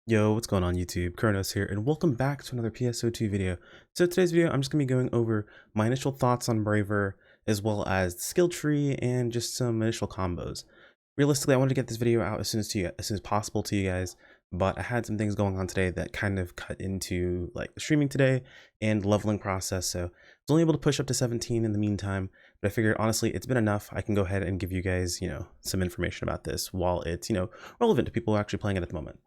Yo, what's going on YouTube? Kronos here, and welcome back to another PSO2 video. So today's video, I'm just going to be going over my initial thoughts on Braver, as well as the skill tree, and just some initial combos. Realistically, I wanted to get this video out as soon as possible to you guys, but I had some things going on today that kind of cut into like the streaming today and leveling process, so I was only able to push up to 17 in the meantime, but I figured honestly it's been enough. I can go ahead and give you guys, some information about this while it's, relevant to people who are actually playing it at the moment.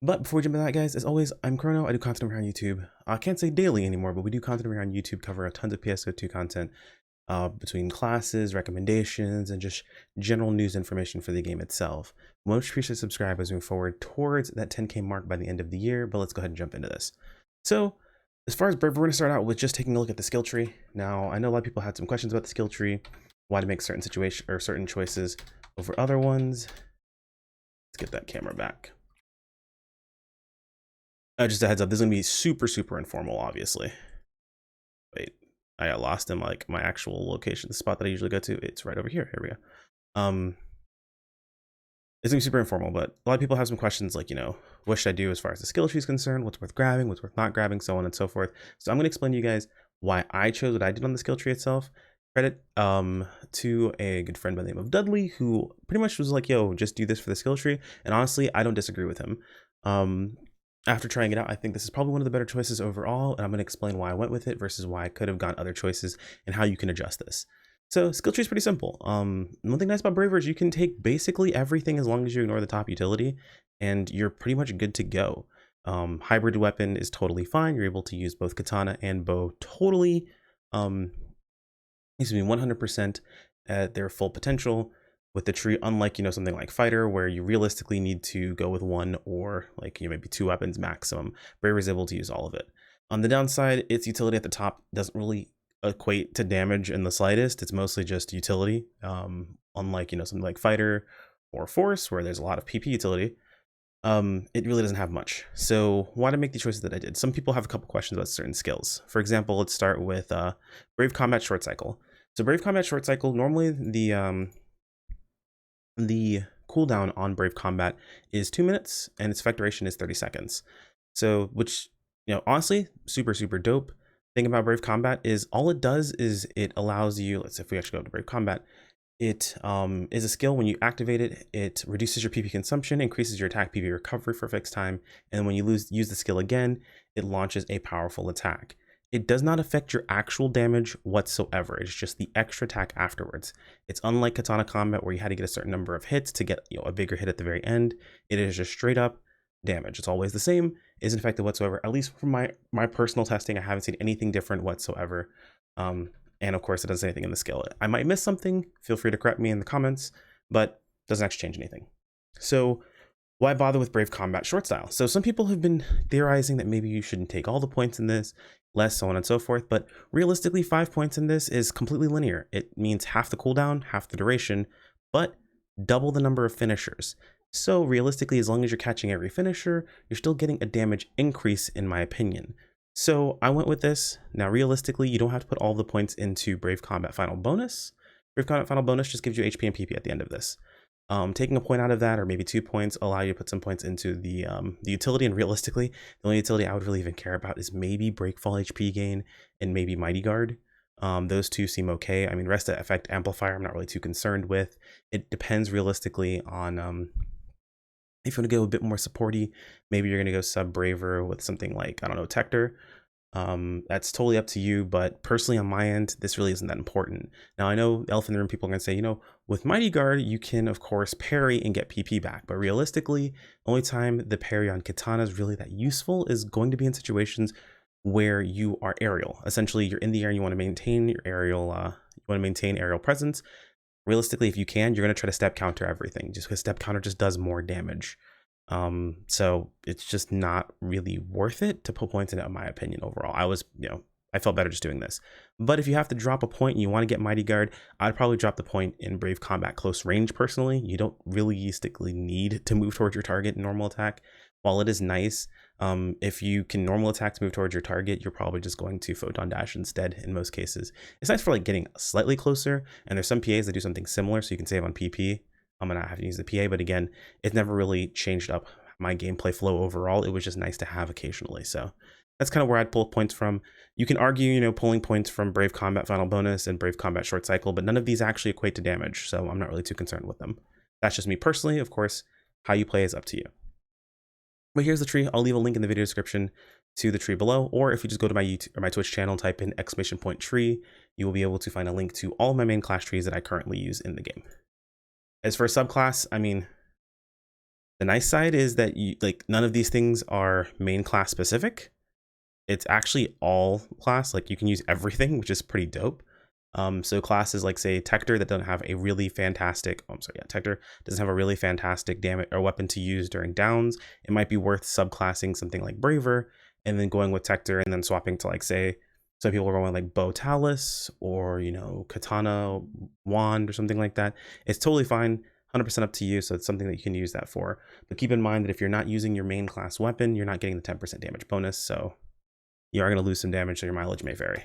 But before we jump into that, guys, as always, I'm Chrono. I do content over here on YouTube. I can't say daily anymore, but we do content over here on YouTube, cover tons of PSO2 content between classes, recommendations, and just general news information for the game itself. Most appreciate subscribe as we move forward towards that 10K mark by the end of the year, but let's go ahead and jump into this. So, as far as Braver, we're going to start out with just taking a look at the skill tree. Now, I know a lot of people had some questions about the skill tree, why to make certain situations or certain choices over other ones. Let's get that camera back. Just a heads up, this is gonna be super informal, obviously. Wait, I got lost in like my actual location, the spot that I usually go to. It's right over here. Here we go. It's gonna be super informal, but a lot of people have some questions like, what should I do as far as the skill tree is concerned? What's worth grabbing? What's worth not grabbing? So on and so forth. So I'm gonna explain to you guys why I chose what I did on the skill tree itself. Credit to a good friend by the name of Dudley, who pretty much was like, yo, just do this for the skill tree. And honestly, I don't disagree with him. After trying it out, I think this is probably one of the better choices overall, and I'm going to explain why I went with it versus why I could have gone other choices and how you can adjust this. So skill tree is pretty simple. One thing nice about Braver is you can take basically everything as long as you ignore the top utility, and you're pretty much good to go. Hybrid weapon is totally fine. You're able to use both Katana and bow totally, 100% at their full potential. With the tree, unlike, something like Fighter, where you realistically need to go with one or like, maybe two weapons maximum, Braver is able to use all of it. On the downside, its utility at the top doesn't really equate to damage in the slightest. It's mostly just utility. Unlike, something like Fighter or Force, where there's a lot of PP utility, it really doesn't have much. So why did I make the choices that I did? Some people have a couple questions about certain skills. For example, let's start with Brave Combat Short Cycle. So Brave Combat Short Cycle, normally the cooldown on Brave Combat is 2 minutes and its effect duration is 30 seconds. So, which, honestly, super dope. Thing about Brave Combat is all it does is it allows you, let's say if we actually go to Brave Combat, it is a skill. When you activate it, it reduces your PP consumption, increases your attack PP recovery for a fixed time, and when you use the skill again, it launches a powerful attack. It does not affect your actual damage whatsoever. It's just the extra attack afterwards. It's unlike Katana combat where you had to get a certain number of hits to get a bigger hit at the very end. It is just straight up damage. It's always the same, isn't affected whatsoever. At least from my personal testing, I haven't seen anything different whatsoever. And of course, it doesn't say anything in the skill. I might miss something. Feel free to correct me in the comments, but it doesn't actually change anything. So why bother with Brave Combat Short Style? So some people have been theorizing that maybe you shouldn't take all the points in this, less, so on and so forth, but realistically 5 points in this is completely linear. It means half the cooldown, half the duration, but double the number of finishers. So realistically, as long as you're catching every finisher, you're still getting a damage increase in my opinion. So I went with this. Now realistically, you don't have to put all the points into Brave Combat Final Bonus. Brave Combat Final Bonus just gives you HP and PP at the end of this. Taking a point out of that, or maybe 2 points, allow you to put some points into the utility. And realistically, the only utility I would really even care about is maybe Breakfall HP gain and maybe Mighty Guard. Those two seem okay. I mean, rest of effect amplifier, I'm not really too concerned with. It depends realistically on if you want to go a bit more supporty. Maybe you're going to go sub Braver with something like, I don't know, Tector. That's totally up to you, but personally on my end, this really isn't that important. Now I know elephant in the room, people are gonna say, with Mighty Guard, you can of course parry and get PP back, but realistically, only time the parry on Katana is really that useful is going to be in situations where you are aerial. Essentially, you're in the air and you want to maintain your aerial, aerial presence. Realistically, if you can, you're gonna try to step counter everything, just because step counter just does more damage. So it's just not really worth it to put points in it, in my opinion. Overall, I felt better just doing this. But if you have to drop a point and you want to get Mighty Guard, I'd probably drop the point in Brave Combat Close Range personally. You don't realistically need to move towards your target in normal attack. While it is nice, if you can normal attack to move towards your target, you're probably just going to Photon Dash instead in most cases. It's nice for like getting slightly closer, and there's some PAs that do something similar, so you can save on PP. I'm gonna have to use the PA, but again, it's never really changed up my gameplay flow overall. It was just nice to have occasionally. So that's kind of where I'd pull points from. You can argue, you know, pulling points from Brave Combat Final Bonus and Brave Combat Short Cycle, but none of these actually equate to damage, so I'm not really too concerned with them. That's just me personally. Of course, how you play is up to you. But here's the tree. I'll leave a link in the video description to the tree below, or if you just go to my YouTube or my Twitch channel, type in !tree, you will be able to find a link to all my main class trees that I currently use in the game. As for a subclass, I mean, the nice side is that none of these things are main class specific. It's actually all class, like you can use everything, which is pretty dope. So classes like, say, Tector that don't have a really fantastic, Tector doesn't have a really fantastic damage or weapon to use during downs. It might be worth subclassing something like Braver and then going with Tector and then swapping to, like, say, some people are going like Bow Talus or, you know, Katana Wand or something like that. It's totally fine, 100% up to you. So it's something that you can use that for. But keep in mind that if you're not using your main class weapon, you're not getting the 10% damage bonus. So you are going to lose some damage, so your mileage may vary.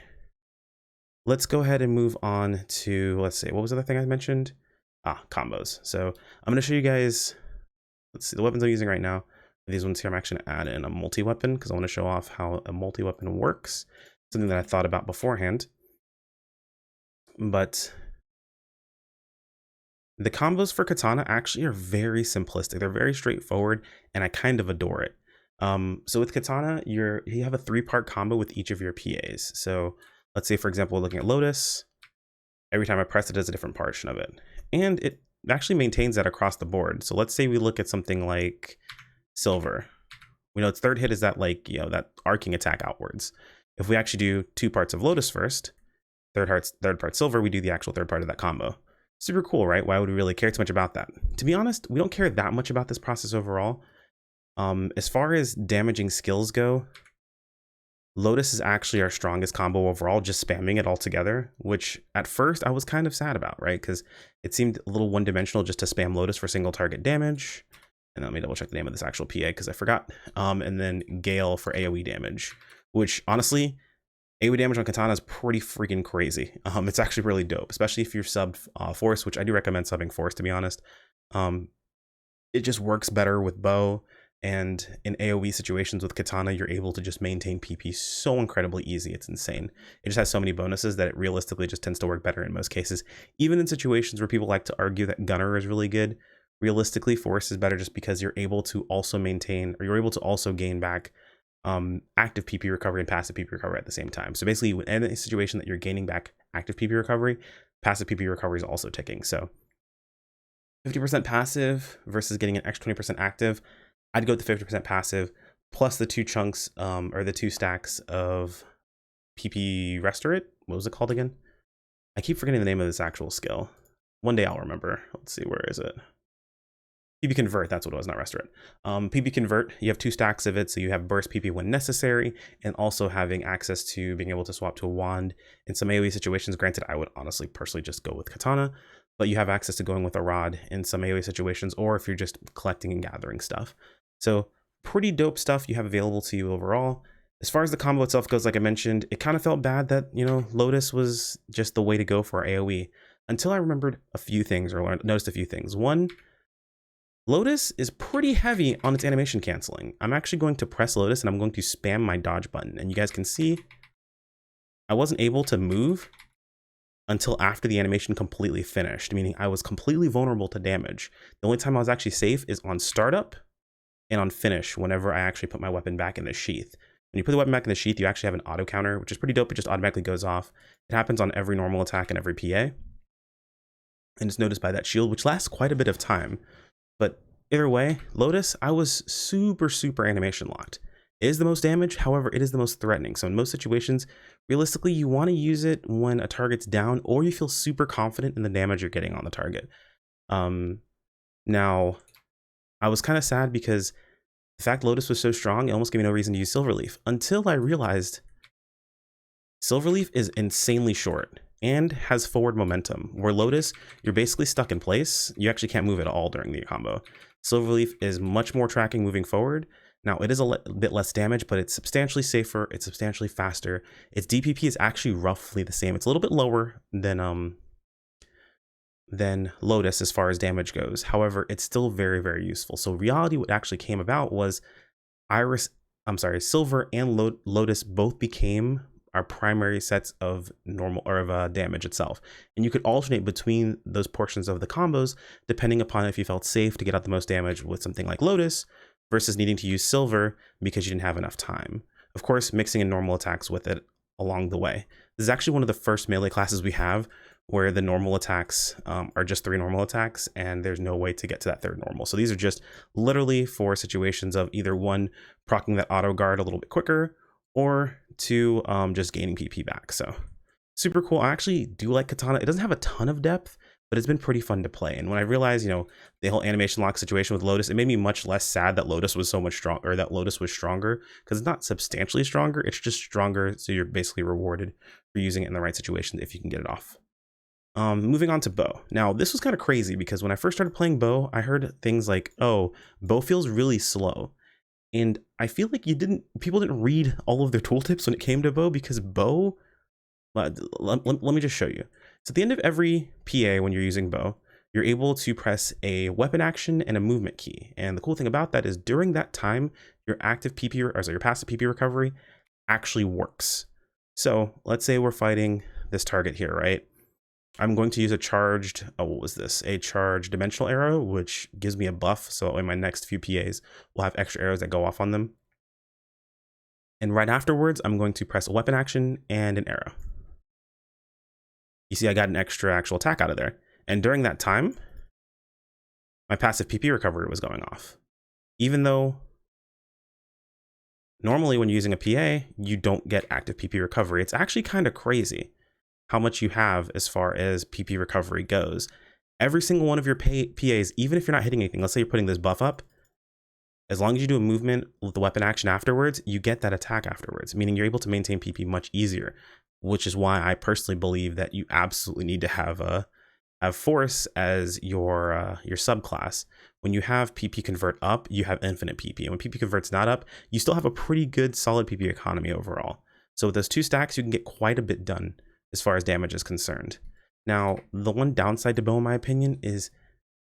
Let's go ahead and move on to, let's see, what was the other thing I mentioned? Combos. So I'm going to show you guys, let's see, the weapons I'm using right now. These ones here, I'm actually going to add in a multi-weapon because I want to show off how a multi-weapon works. Something that I thought about beforehand. But the combos for Katana actually are very simplistic. They're very straightforward, and I kind of adore it. So with Katana, you have a 3-part combo with each of your PAs. So let's say, for example, looking at Lotus, every time I press it, does a different portion of it. And it actually maintains that across the board. So let's say we look at something like Silver. We know its 3rd hit is that, like, you know, that arcing attack outwards. If we actually do 2 parts of Lotus first, third part Silver, we do the actual 3rd part of that combo. Super cool, right? Why would we really care too much about that? To be honest, we don't care that much about this process overall. As far as damaging skills go, Lotus is actually our strongest combo overall, just spamming it all together, which at first I was kind of sad about, right? Because it seemed a little one-dimensional just to spam Lotus for single target damage. And let me double check the name of this actual PA because I forgot. And then Gale for AoE damage, which honestly, AoE damage on Katana is pretty freaking crazy. It's actually really dope, especially if you're subbed Force, which I do recommend subbing Force, to be honest. It just works better with bow. And in AoE situations with Katana, you're able to just maintain PP so incredibly easy. It's insane. It just has so many bonuses that it realistically just tends to work better in most cases. Even in situations where people like to argue that Gunner is really good, realistically, Force is better just because you're able to also maintain, or you're able to also gain back active PP recovery and passive PP recovery at the same time. So basically, in a situation that you're gaining back active PP recovery, passive PP recovery is also ticking. So 50% passive versus getting an extra 20% active, I'd go with the 50% passive plus the 2 chunks or the 2 stacks of PP Restorate. What was it called again? I keep forgetting the name of this actual skill. One day I'll remember. Let's see, where is it? PP Convert, that's what it was, not Restorate. PP Convert, you have 2 stacks of it, so you have burst PP when necessary, and also having access to being able to swap to a wand in some AoE situations. Granted, I would honestly personally just go with Katana, but you have access to going with a rod in some AoE situations, or if you're just collecting and gathering stuff. So pretty dope stuff you have available to you overall. As far as the combo itself goes, like I mentioned, it kind of felt bad that, you know, Lotus was just the way to go for AoE until I remembered a few things, or noticed a few things. One, Lotus is pretty heavy on its animation canceling. I'm actually going to press Lotus and I'm going to spam my dodge button. And you guys can see I wasn't able to move until after the animation completely finished, meaning I was completely vulnerable to damage. The only time I was actually safe is on startup and on finish whenever I actually put my weapon back in the sheath. When you put the weapon back in the sheath, you actually have an auto counter, which is pretty dope. It just automatically goes off. It happens on every normal attack and every PA. And it's noticed by that shield, which lasts quite a bit of time. But either way, Lotus, I was super animation locked. It is the most damage, however, it is the most threatening. So in most situations, realistically, you want to use it when a target's down or you feel super confident in the damage you're getting on the target. Now, I was kind of sad because the fact Lotus was so strong, it almost gave me no reason to use Silverleaf until I realized Silverleaf is insanely short and has forward momentum, where Lotus, you're basically stuck in place. You actually can't move at all during the combo. Silverleaf is much more tracking moving forward. Now, it is a bit less damage, but it's substantially safer. It's substantially faster. Its DPP is actually roughly the same. It's a little bit lower than than Lotus as far as damage goes. However, it's still very, very useful. So reality, what actually came about was Silver and Lotus both became our primary sets of normal or of damage itself. And you could alternate between those portions of the combos depending upon if you felt safe to get out the most damage with something like Lotus versus needing to use Silver because you didn't have enough time. Of course, mixing in normal attacks with it along the way. This is actually one of the first melee classes we have where the normal attacks are just 3 normal attacks and there's no way to get to that 3rd normal. So these are just literally for situations of either 1, proccing that auto guard a little bit quicker, or 2, just gaining PP back. So super cool. I actually do like Katana. It doesn't have a ton of depth, but it's been pretty fun to play. And when I realized, the whole animation lock situation with Lotus, it made me much less sad that Lotus was so much stronger, or that Lotus was stronger, because it's not substantially stronger, it's just stronger, so you're basically rewarded for using it in the right situation if you can get it off. Moving on to bow. Now, this was kind of crazy because when I first started playing bow, I heard things like, oh, bow feels really slow. And I feel like people didn't read all of their tooltips when it came to bow, because bow, let me just show you. So at the end of every PA when you're using bow, you're able to press a weapon action and a movement key. And the cool thing about that is during that time, your passive PP recovery actually works. So let's say we're fighting this target here, right? I'm going to use a charged dimensional arrow, which gives me a buff. So in my next few PAs, we'll have extra arrows that go off on them. And right afterwards, I'm going to press a weapon action and an arrow. You see, I got an extra actual attack out of there. And during that time, my passive PP recovery was going off. Even though normally when you're using a PA, you don't get active PP recovery. It's actually kind of crazy how much you have as far as PP recovery goes. Every single one of your PAs, even if you're not hitting anything, let's say you're putting this buff up, as long as you do a movement with the weapon action afterwards, you get that attack afterwards, meaning you're able to maintain PP much easier, which is why I personally believe that you absolutely need to have Force as your subclass. When you have PP convert up, you have infinite PP, and when PP converts not up, you still have a pretty good solid PP economy overall. So with those 2 stacks, you can get quite a bit done as far as damage is concerned. Now, the one downside to bow, in my opinion, is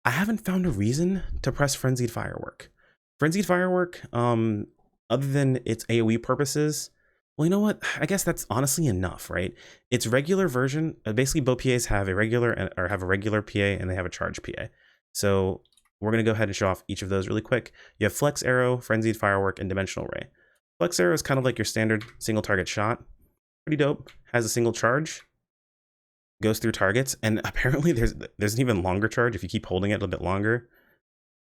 I haven't found a reason to press Frenzied Firework. Frenzied Firework, other than its AoE purposes, well, you know what? I guess that's honestly enough, right? Its regular version, basically bow PAs have a regular PA and they have a charge PA. So we're gonna go ahead and show off each of those really quick. You have Flex Arrow, Frenzied Firework, and Dimensional Ray. Flex Arrow is kind of like your standard single target shot. Pretty dope. Has a single charge, goes through targets, and apparently there's an even longer charge if you keep holding it a little bit longer.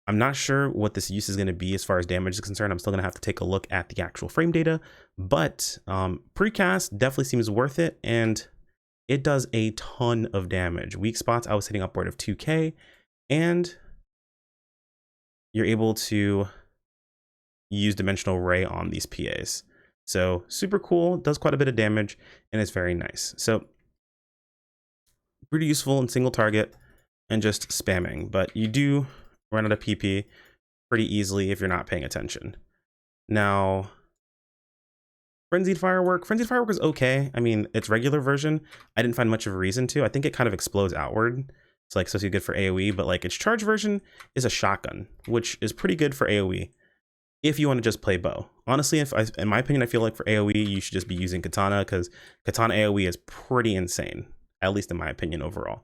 I'm not sure what this use is going to be as far as damage is concerned. I'm still going to have to take a look at the actual frame data, but precast definitely seems worth it, and it does a ton of damage. Weak spots, I was hitting upward of 2k, and you're able to use Dimensional Ray on these PAs. So super cool, does quite a bit of damage, and it's very nice. So pretty useful in single target and just spamming, but you do run out of PP pretty easily if you're not paying attention. Now, Frenzied Firework is okay. I mean, its regular version, I didn't find much of a reason to. I think it kind of explodes outward. It's like supposed to be good for AoE, but like its charge version is a shotgun, which is pretty good for AoE if you want to just play bow. Honestly, in my opinion, I feel like for AoE, you should just be using Katana, because Katana AoE is pretty insane, at least in my opinion overall.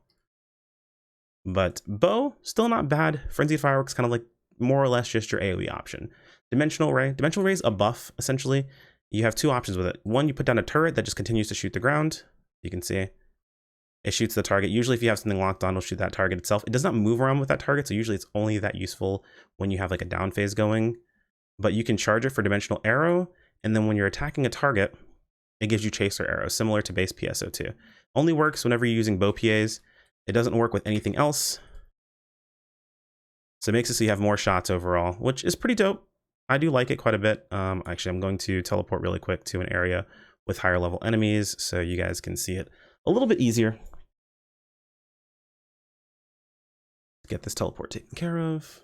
But bow, still not bad. Frenzied Fireworks kind of like more or less just your AoE option. Dimensional Ray is a buff, essentially. You have 2 options with it. One, you put down a turret that just continues to shoot the ground. You can see it shoots the target. Usually if you have something locked on, it'll shoot that target itself. It does not move around with that target, so usually it's only that useful when you have like a down phase going. But you can charge it for Dimensional Arrow, and then when you're attacking a target, it gives you Chaser Arrow, similar to base PSO2. Only works whenever you're using bow PAs. It doesn't work with anything else. So it makes it so you have more shots overall, which is pretty dope. I do like it quite a bit. Actually, I'm going to teleport really quick to an area with higher level enemies so you guys can see it a little bit easier. Get this teleport taken care of.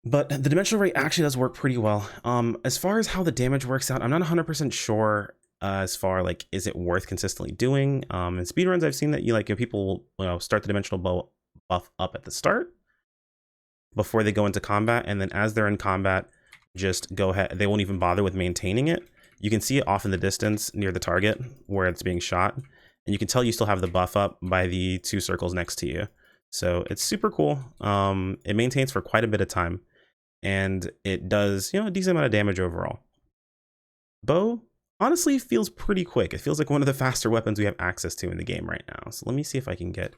But the Dimensional Ray actually does work pretty well. As far as how the damage works out, I'm not 100% sure as far like, is it worth consistently doing? In speedruns, I've seen that people start the dimensional bow buff up at the start before they go into combat, and then as they're in combat, just go ahead. They won't even bother with maintaining it. You can see it off in the distance near the target where it's being shot, and you can tell you still have the buff up by the 2 circles next to you. So it's super cool. It maintains for quite a bit of time, and it does a decent amount of damage overall. Bow honestly feels pretty quick. It feels like one of the faster weapons we have access to in the game right now. So let me see if I can get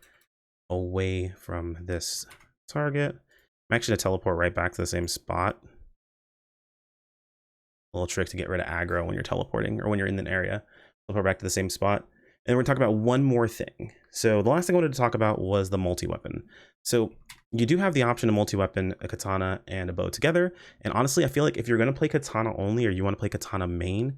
away from this target. I'm actually gonna teleport right back to the same spot. A little trick to get rid of aggro when you're teleporting or when you're in an area. Teleport back to the same spot. And we're talking about one more thing. So the last thing I wanted to talk about was the multi-weapon. So you do have the option to multi-weapon a katana and a bow together. And honestly, I feel like if you're going to play katana only, or you want to play katana main,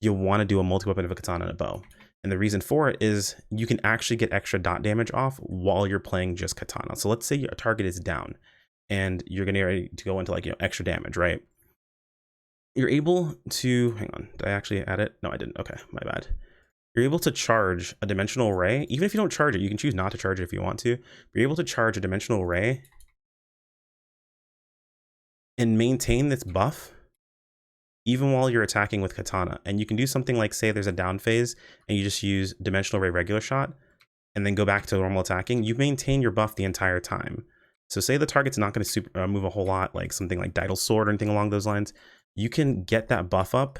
you want to do a multi-weapon of a katana and a bow. And the reason for it is you can actually get extra dot damage off while you're playing just katana. So let's say your target is down and you're going to ready to go into like, extra damage, right? You're able to, hang on, did I actually add it? No, I didn't. Okay, my bad. You're able to charge a dimensional ray. Even if you don't charge it, you can choose not to charge it if you want to. But you're able to charge a dimensional ray and maintain this buff even while you're attacking with katana. And you can do something like, say there's a down phase and you just use dimensional ray regular shot and then go back to normal attacking. You maintain your buff the entire time. So say the target's not going to move a whole lot, like something like Didal Sword or anything along those lines. You can get that buff up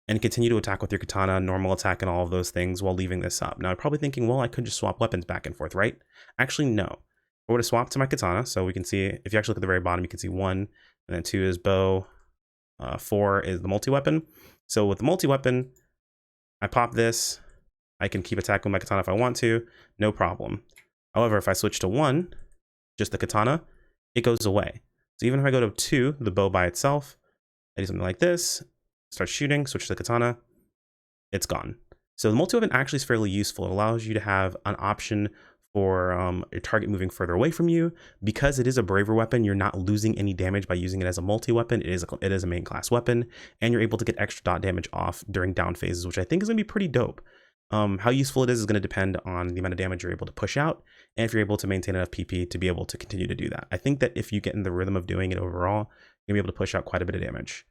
and continue to attack with your katana, normal attack, and all of those things while leaving this up. Now, I'm probably thinking, well, I could just swap weapons back and forth, right? Actually, no. I would have swapped to my katana, so we can see, if you actually look at the very bottom, you can see 1, and then 2 is bow, 4 is the multi-weapon. So with the multi-weapon, I pop this, I can keep attacking with my katana if I want to, no problem. However, if I switch to 1, just the katana, it goes away. So even if I go to 2, the bow by itself, I do something like this, start shooting, switch to the katana, it's gone. So the multi-weapon actually is fairly useful. It allows you to have an option for your target moving further away from you. Because it is a braver weapon, you're not losing any damage by using it as a multi-weapon. It is a main class weapon, and you're able to get extra dot damage off during down phases, which I think is going to be pretty dope. How useful it is going to depend on the amount of damage you're able to push out, and if you're able to maintain enough PP to be able to continue to do that. I think that if you get in the rhythm of doing it overall, you'll be able to push out quite a bit of damage.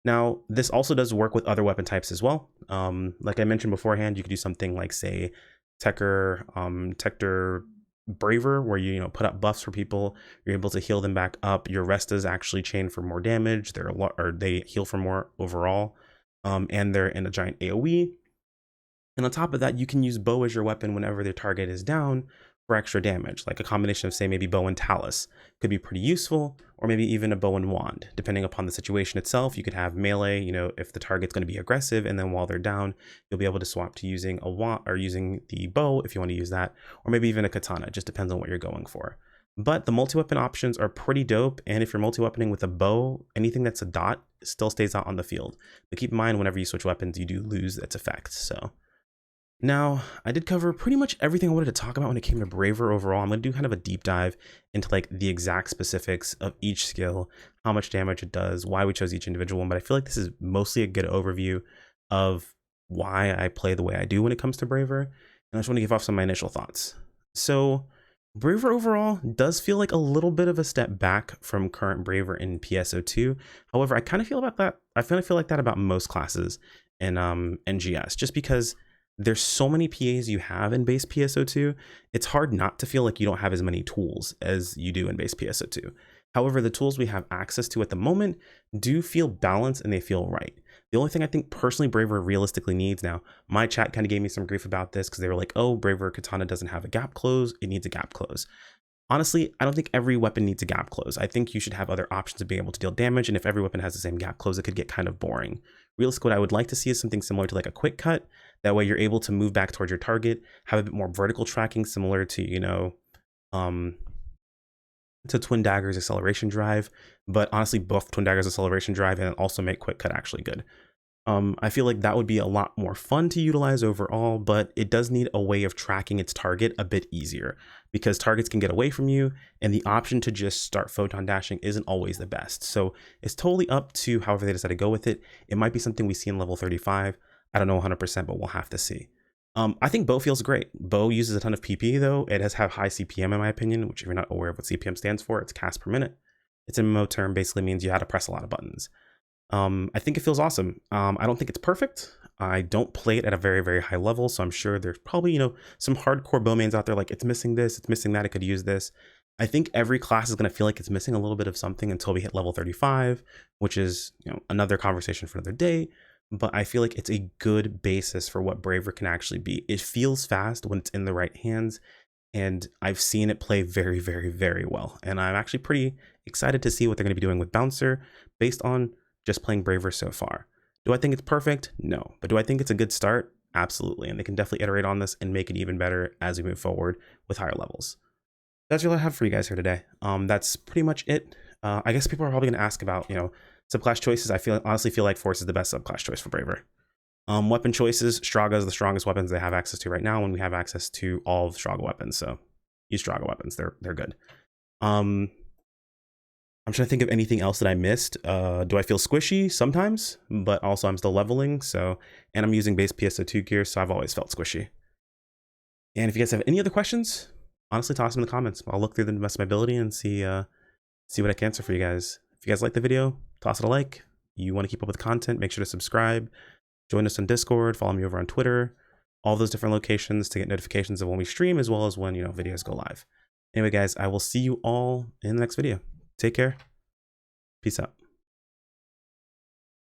Now, this also does work with other weapon types as well. Like I mentioned beforehand, you could do something like, say, Tector Braver, where you put up buffs for people. You're able to heal them back up. Your Restas actually chain for more damage. They heal for more overall, and they're in a giant AoE. And on top of that, you can use bow as your weapon whenever their target is down for extra damage, like a combination of, say, maybe bow and talus could be pretty useful, or maybe even a bow and wand, depending upon the situation itself. You could have melee, if the target's going to be aggressive, and then while they're down, you'll be able to swap to using a wand or using the bow if you want to use that, or maybe even a katana. It just depends on what you're going for. But the multi-weapon options are pretty dope, and if you're multi-weaponing with a bow, anything that's a dot still stays out on the field. But keep in mind, whenever you switch weapons, you do lose its effect. So now, I did cover pretty much everything I wanted to talk about when it came to Braver overall. I'm going to do kind of a deep dive into like the exact specifics of each skill, how much damage it does, why we chose each individual one, but I feel like this is mostly a good overview of why I play the way I do when it comes to Braver, and I just want to give off some of my initial thoughts. So, Braver overall does feel like a little bit of a step back from current Braver in PSO2. However, I kind of feel about that. I feel like that about most classes in NGS, just because there's so many PAs you have in base PSO2, it's hard not to feel like you don't have as many tools as you do in base PSO2. However, the tools we have access to at the moment do feel balanced and they feel right. The only thing I think personally Braver realistically needs now, my chat kind of gave me some grief about this because they were like, oh, Braver Katana doesn't have a gap close, it needs a gap close. Honestly, I don't think every weapon needs a gap close. I think you should have other options of being able to deal damage, and if every weapon has the same gap close, it could get kind of boring. Realistically, what I would like to see is something similar to like a quick cut. That way you're able to move back towards your target, have a bit more vertical tracking, similar to, to Twin Dagger's acceleration drive, but honestly buff Twin Dagger's acceleration drive and also make quick cut actually good. I feel like that would be a lot more fun to utilize overall, but it does need a way of tracking its target a bit easier. because targets can get away from you, and the option to just start photon dashing isn't always the best. So it's totally up to however they decide to go with it. It might be something we see in level 35. I don't know 100%, but we'll have to see. I think Bow feels great. Bow uses a ton of PP though. It has high CPM in my opinion, which if you're not aware of what CPM stands for, it's cast per minute. It's an MMO term, basically means you had to press a lot of buttons. I think it feels awesome. I don't think it's perfect. I don't play it at a very, very high level, so I'm sure there's probably, some hardcore bowmains out there like it's missing this, it's missing that, it could use this. I think every class is going to feel like it's missing a little bit of something until we hit level 35, which is, another conversation for another day. But I feel like it's a good basis for what Braver can actually be. It feels fast when it's in the right hands, and I've seen it play very, very, very well. And I'm actually pretty excited to see what they're going to be doing with Bouncer based on just playing Braver so far. Do I think it's perfect? No. But do I think it's a good start? Absolutely. And they can definitely iterate on this and make it even better as we move forward with higher levels. That's really all I have for you guys here today. That's pretty much it. I guess people are probably going to ask about, subclass choices. I honestly feel like Force is the best subclass choice for Braver. Weapon choices, Straga is the strongest weapons they have access to right now when we have access to all of Straga weapons. So use Straga weapons. They're good. I'm trying to think of anything else that I missed. Do I feel squishy? Sometimes, but also I'm still leveling. And I'm using base PSO2 gear, so I've always felt squishy. And if you guys have any other questions, honestly, toss them in the comments. I'll look through them to the best of my ability and see what I can answer for you guys. If you guys like the video, toss it a like. You want to keep up with content, make sure to subscribe. Join us on Discord, follow me over on Twitter, all those different locations to get notifications of when we stream, as well as when, videos go live. Anyway, guys, I will see you all in the next video. Take care. Peace out.